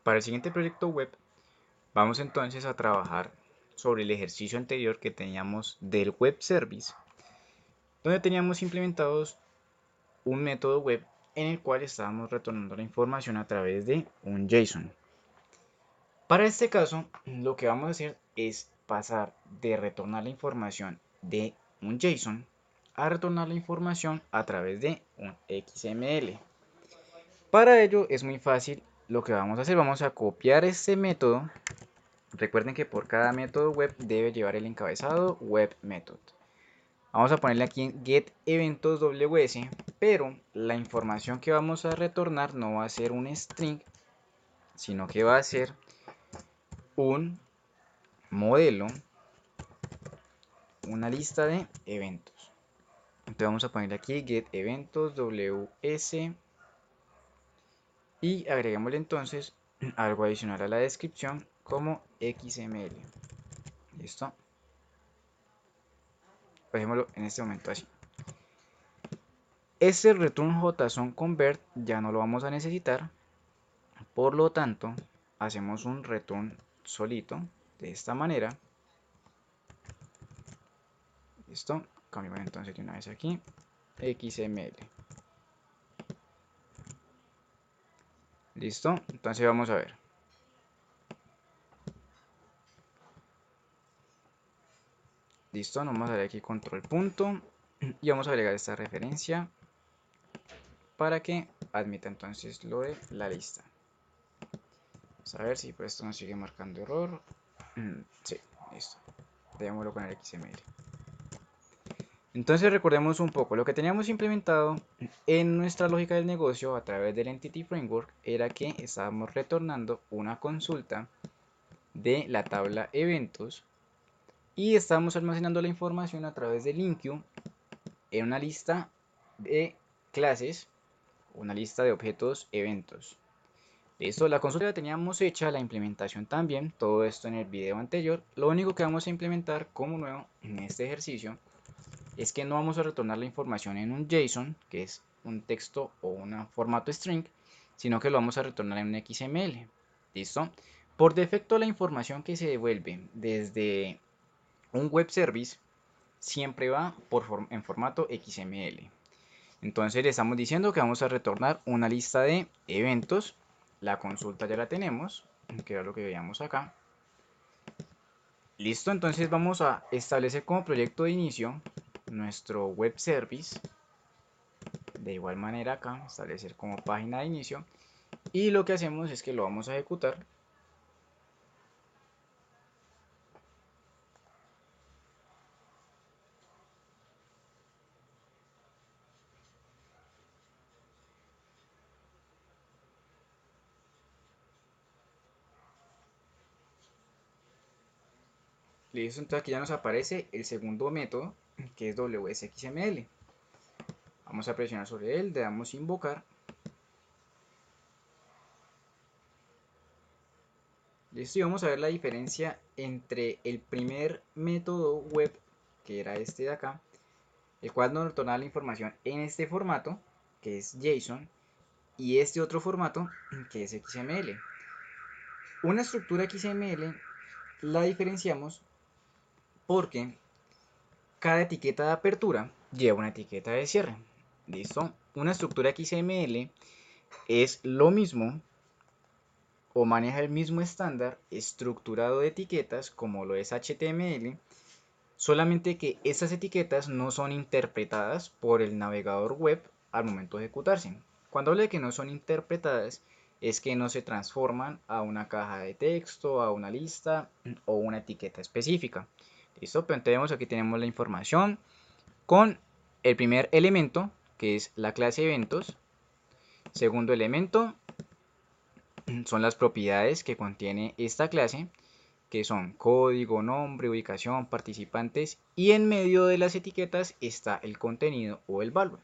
Para el siguiente proyecto web, vamos entonces a trabajar sobre el ejercicio anterior que teníamos del web service, donde teníamos implementados un método web en el cual estábamos retornando la información a través de un JSON. Para este caso, lo que vamos a hacer es pasar de retornar la información de un JSON a retornar la información a través de un XML. Para ello es muy fácil. Lo que vamos a hacer, vamos a copiar este método. Recuerden que por cada método web debe llevar el encabezado web method. Vamos a ponerle aquí en get eventos ws, pero la información que vamos a retornar no va a ser un string, sino que va a ser un modelo, una lista de eventos. Entonces vamos a ponerle aquí get eventos ws y agreguémosle entonces algo adicional a la descripción como XML. ¿Listo? Dejémoslo en este momento así. Este return JSON convert ya no lo vamos a necesitar, por lo tanto hacemos un return solito de esta manera. Listo, cambiamos entonces de una vez aquí XML. Listo, entonces vamos a ver. Listo, nos vamos a dar aquí control punto y vamos a agregar esta referencia para que admita entonces lo de la lista. Vamos a ver si pues esto nos sigue marcando error. Sí, listo. Dejémoslo con el XML. Entonces recordemos un poco, lo que teníamos implementado en nuestra lógica del negocio a través del Entity Framework era que estábamos retornando una consulta de la tabla eventos y estábamos almacenando la información a través de LINQ en una lista de clases, una lista de objetos eventos. Listo, la consulta la teníamos hecha, la implementación también, todo esto en el video anterior. Lo único que vamos a implementar como nuevo en este ejercicio es que no vamos a retornar la información en un JSON, que es un texto o un formato string, sino que lo vamos a retornar en un XML. ¿Listo? Por defecto la información que se devuelve desde un web service siempre va en formato XML. Entonces le estamos diciendo que vamos a retornar una lista de eventos. La consulta ya la tenemos, que era lo que veíamos acá. Listo, entonces vamos a establecer como proyecto de inicio nuestro web service. De igual manera acá, establecer como página de inicio. Y lo que hacemos es que lo vamos a ejecutar. Listo, entonces aquí ya nos aparece el segundo método, que es WSXML. Vamos a presionar sobre él, le damos invocar. Listo, y vamos a ver la diferencia entre el primer método web, que era este de acá, el cual nos retornaba la información en este formato, que es JSON, y este otro formato, que es XML. Una estructura XML la diferenciamos porque cada etiqueta de apertura lleva una etiqueta de cierre. ¿Listo? Una estructura XML es lo mismo o maneja el mismo estándar estructurado de etiquetas como lo es HTML, solamente que estas etiquetas no son interpretadas por el navegador web al momento de ejecutarse. Cuando hablo de que no son interpretadas, es que no se transforman a una caja de texto, a una lista o una etiqueta específica. ¿Listo? Pero entonces aquí tenemos la información con el primer elemento, que es la clase eventos. Segundo elemento son las propiedades que contiene esta clase, que son código, nombre, ubicación, participantes, y en medio de las etiquetas está el contenido o el valor.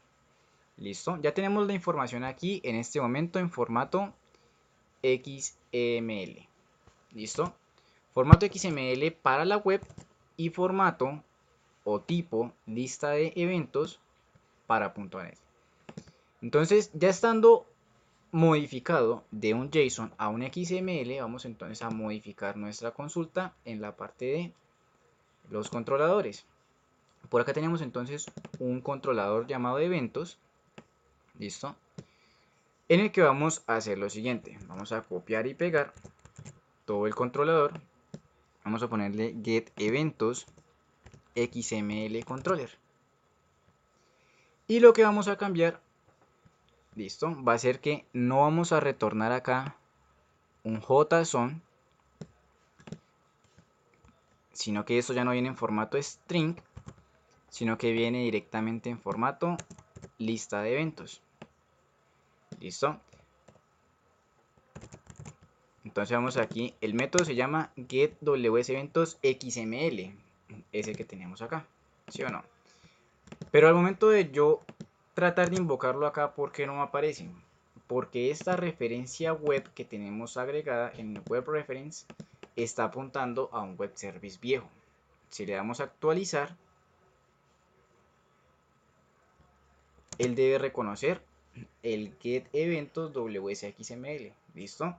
Listo, ya tenemos la información aquí en este momento en formato XML. Listo, formato XML para la web y formato o tipo lista de eventos para .NET. Entonces, ya estando modificado de un JSON a un XML, vamos entonces a modificar nuestra consulta en la parte de los controladores. Por acá tenemos entonces un controlador llamado eventos, listo, en el que vamos a hacer lo siguiente. Vamos a copiar y pegar todo el controlador. Vamos a ponerle get eventos XML controller. Y lo que vamos a cambiar, listo, va a ser que no vamos a retornar acá un JSON, sino que esto ya no viene en formato string, sino que viene directamente en formato lista de eventos. Listo. Entonces vamos aquí, el método se llama getWSEventosXML, es el que tenemos acá, ¿sí o no? Pero al momento de yo tratar de invocarlo acá, ¿por qué no me aparece? Porque esta referencia web que tenemos agregada en el web reference está apuntando a un web service viejo. Si le damos a actualizar, él debe reconocer el get eventos WSXML. ¿Listo?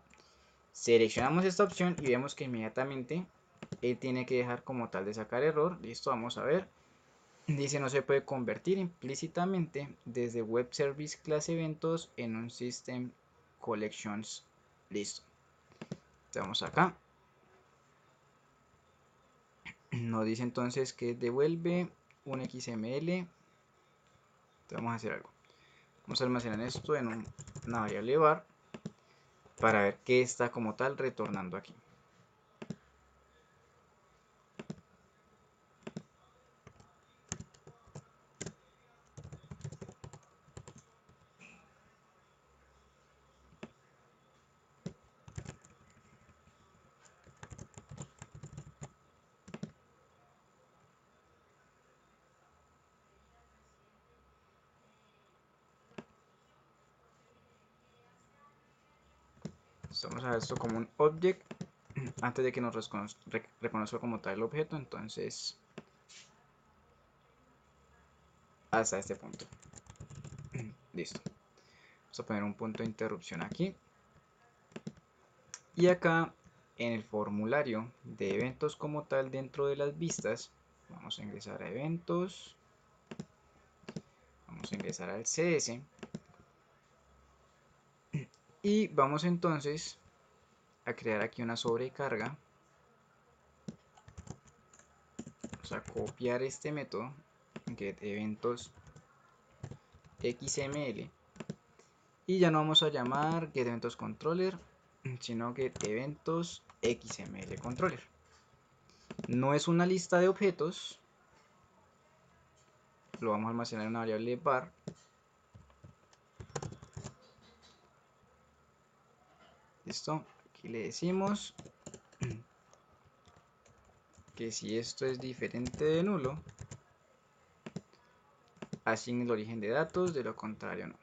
Seleccionamos esta opción y vemos que inmediatamente él tiene que dejar como tal de sacar error. Listo, vamos a ver. Dice no se puede convertir implícitamente desde web service class eventos en un system collections. Listo. Vamos acá. Nos dice entonces que devuelve un XML. Vamos a hacer algo. Vamos a almacenar esto en una variable var para ver qué está como tal retornando aquí. Vamos a ver esto como un object antes de que nos reconozca como tal el objeto. Entonces hasta este punto. Listo. Vamos a poner un punto de interrupción aquí. Y acá en el formulario de eventos como tal dentro de las vistas, vamos a ingresar a eventos. Vamos a ingresar al CS. Y vamos entonces a crear aquí una sobrecarga. Vamos a copiar este método get eventos XML. Y ya no vamos a llamar getEventosController, sino getEventosXMLController. No es una lista de objetos, lo vamos a almacenar en una variable var. Listo, aquí le decimos que si esto es diferente de nulo, asigne el origen de datos, de lo contrario no.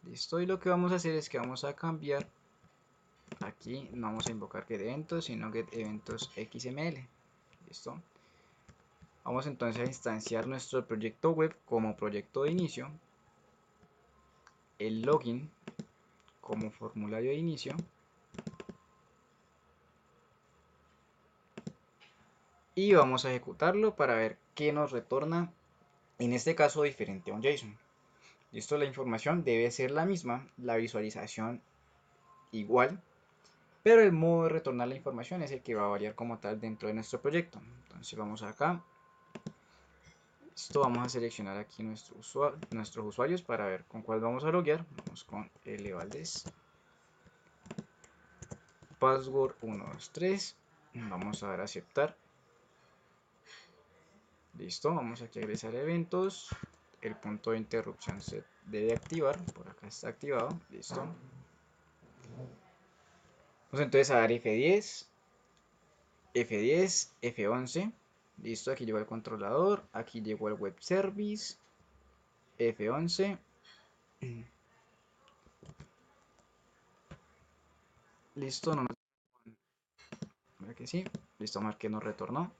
Listo, y lo que vamos a hacer es que vamos a cambiar. Aquí no vamos a invocar getEventos, sino getEventosXML. Listo. Vamos entonces a instanciar nuestro proyecto web como proyecto de inicio. El login como formulario de inicio. Y vamos a ejecutarlo para ver qué nos retorna, en este caso diferente a un JSON. Listo, la información debe ser la misma, la visualización igual, pero el modo de retornar la información es el que va a variar como tal dentro de nuestro proyecto. Entonces vamos acá. Esto vamos a seleccionar aquí nuestros usuarios para ver con cuál vamos a loguear. Vamos con L. Valdés. Password 123. Vamos a dar a aceptar. Listo, vamos aquí a ingresar a eventos. El punto de interrupción se debe activar. Por acá está activado. Listo. Vamos entonces a dar F10. F10, F11. Listo, aquí llegó el controlador. Aquí llegó el web service. F11. Listo, no nos... que sí. Listo, marque nos retornó.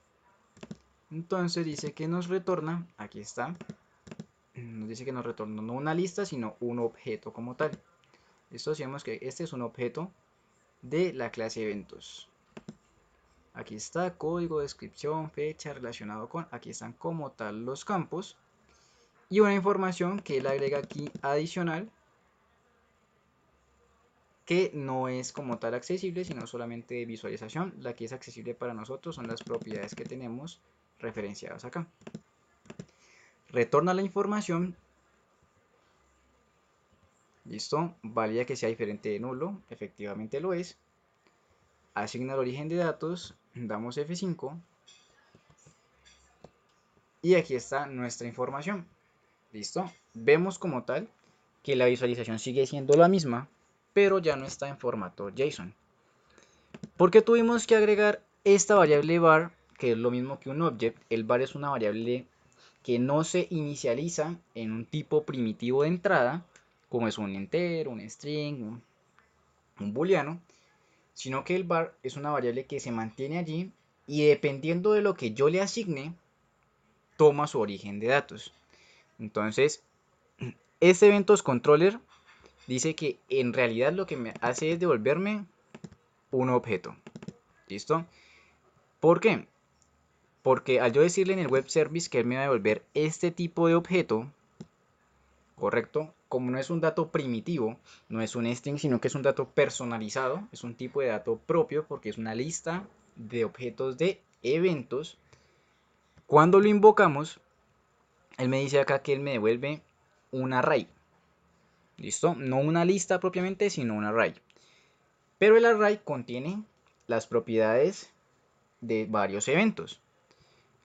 Entonces dice que nos retorna. Aquí está. Nos dice que nos retornó no una lista, sino un objeto como tal. Listo, si vemos que este es un objeto de la clase eventos. Aquí está código, descripción, fecha, relacionado con, aquí están como tal los campos. Y una información que él agrega aquí adicional, que no es como tal accesible, sino solamente de visualización. La que es accesible para nosotros son las propiedades que tenemos referenciadas acá. Retorna la información. Listo, valida que sea diferente de nulo, efectivamente lo es. Asigna el origen de datos, damos F5. Y aquí está nuestra información. Listo, vemos como tal que la visualización sigue siendo la misma, pero ya no está en formato JSON. ¿Por qué tuvimos que agregar esta variable var, que es lo mismo que un object? El var es una variable que no se inicializa en un tipo primitivo de entrada, como es un entero, un string, un booleano, sino que el var es una variable que se mantiene allí y dependiendo de lo que yo le asigne, toma su origen de datos. Entonces, este eventos controller dice que en realidad lo que me hace es devolverme un objeto. ¿Listo? ¿Por qué? Porque al yo decirle en el web service que él me va a devolver este tipo de objeto, ¿correcto? Como no es un dato primitivo, no es un string, sino que es un dato personalizado, es un tipo de dato propio porque es una lista de objetos de eventos. Cuando lo invocamos, él me dice acá que él me devuelve un array. ¿Listo? No una lista propiamente, sino un array. Pero el array contiene las propiedades de varios eventos,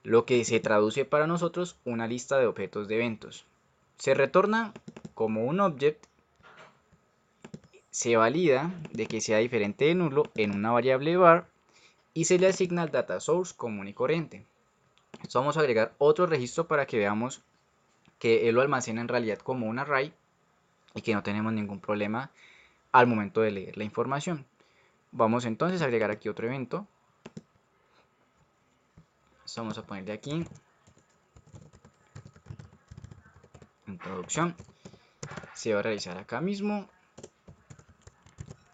lo que se traduce para nosotros una lista de objetos de eventos. Se retorna como un object, se valida de que sea diferente de nulo en una variable var y se le asigna al data source común y corriente. Esto vamos a agregar otro registro para que veamos que él lo almacena en realidad como un array y que no tenemos ningún problema al momento de leer la información. Vamos entonces a agregar aquí otro evento. Esto vamos a ponerle aquí introducción. Se va a realizar acá mismo.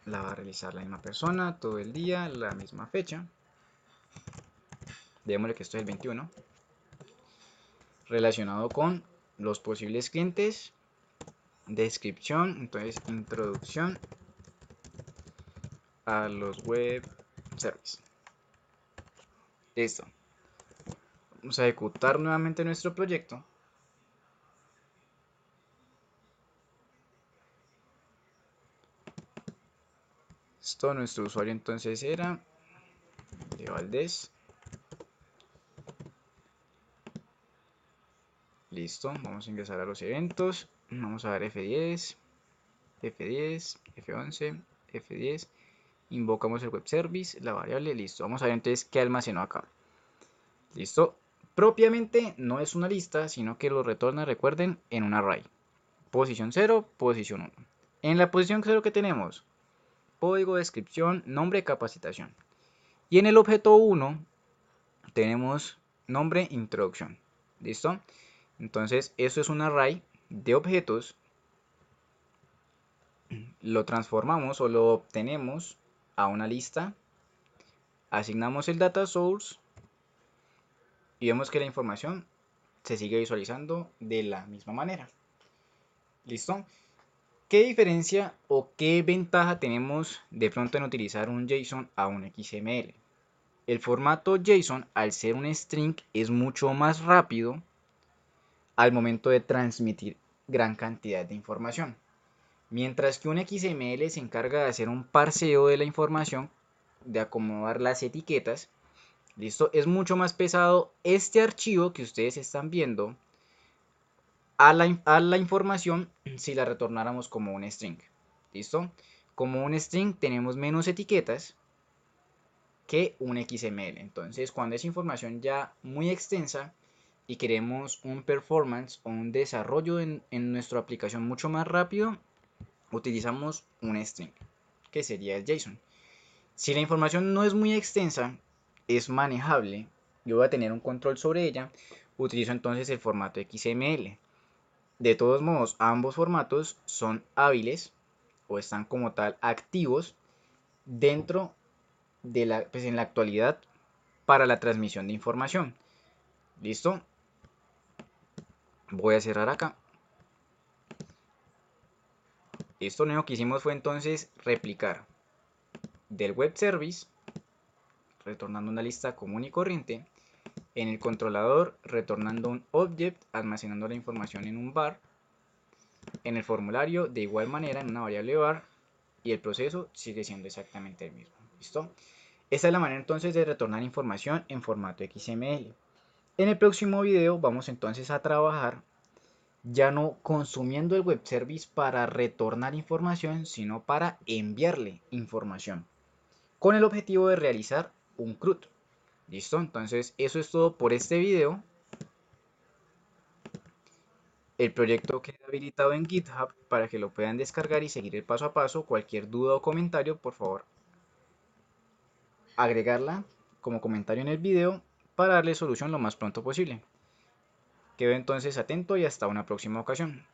La va a realizar la misma persona todo el día, la misma fecha. Démosle que esto es el 21. Relacionado con los posibles clientes. Descripción, entonces introducción a los web service. Listo. Vamos a ejecutar nuevamente nuestro proyecto. Esto, nuestro usuario entonces era de Valdés. Listo, vamos a ingresar a los eventos. Vamos a dar F10, F10, F11, F10. Invocamos el web service, la variable, listo. Vamos a ver entonces qué almacenó acá. Listo. Propiamente no es una lista, sino que lo retorna, recuerden, en un array. Posición 0, posición 1. En la posición 0 que tenemos, código, descripción, nombre, capacitación. Y en el objeto 1 tenemos nombre, introducción. ¿Listo? Entonces eso es un array de objetos. Lo transformamos o lo obtenemos a una lista. Asignamos el data source y vemos que la información se sigue visualizando de la misma manera. ¿Listo? ¿Qué diferencia o qué ventaja tenemos de pronto en utilizar un JSON a un XML? El formato JSON, al ser un string, es mucho más rápido al momento de transmitir gran cantidad de información. Mientras que un XML se encarga de hacer un parseo de la información, de acomodar las etiquetas, ¿listo? Es mucho más pesado este archivo que ustedes están viendo a la información si la retornáramos como un string. ¿Listo? Como un string tenemos menos etiquetas que un XML. Entonces, cuando es información ya muy extensa y queremos un performance o un desarrollo en nuestra aplicación mucho más rápido, utilizamos un string, que sería el JSON. Si la información no es muy extensa, es manejable, yo voy a tener un control sobre ella, utilizo entonces el formato XML. De todos modos, ambos formatos son hábiles o están como tal activos dentro de pues en la actualidad para la transmisión de información. ¿Listo? Voy a cerrar acá. Esto lo único que hicimos fue entonces replicar del web service, retornando una lista común y corriente, en el controlador retornando un object, almacenando la información en un var, en el formulario de igual manera en una variable var, y el proceso sigue siendo exactamente el mismo. ¿Listo? Esta es la manera entonces de retornar información en formato XML. En el próximo video vamos entonces a trabajar ya no consumiendo el web service para retornar información, sino para enviarle información, con el objetivo de realizar un CRUD. ¿Listo? Entonces eso es todo por este video. El proyecto queda habilitado en GitHub para que lo puedan descargar y seguir el paso a paso. Cualquier duda o comentario, por favor, agregarla como comentario en el video para darle solución lo más pronto posible. Quedo entonces atento y hasta una próxima ocasión.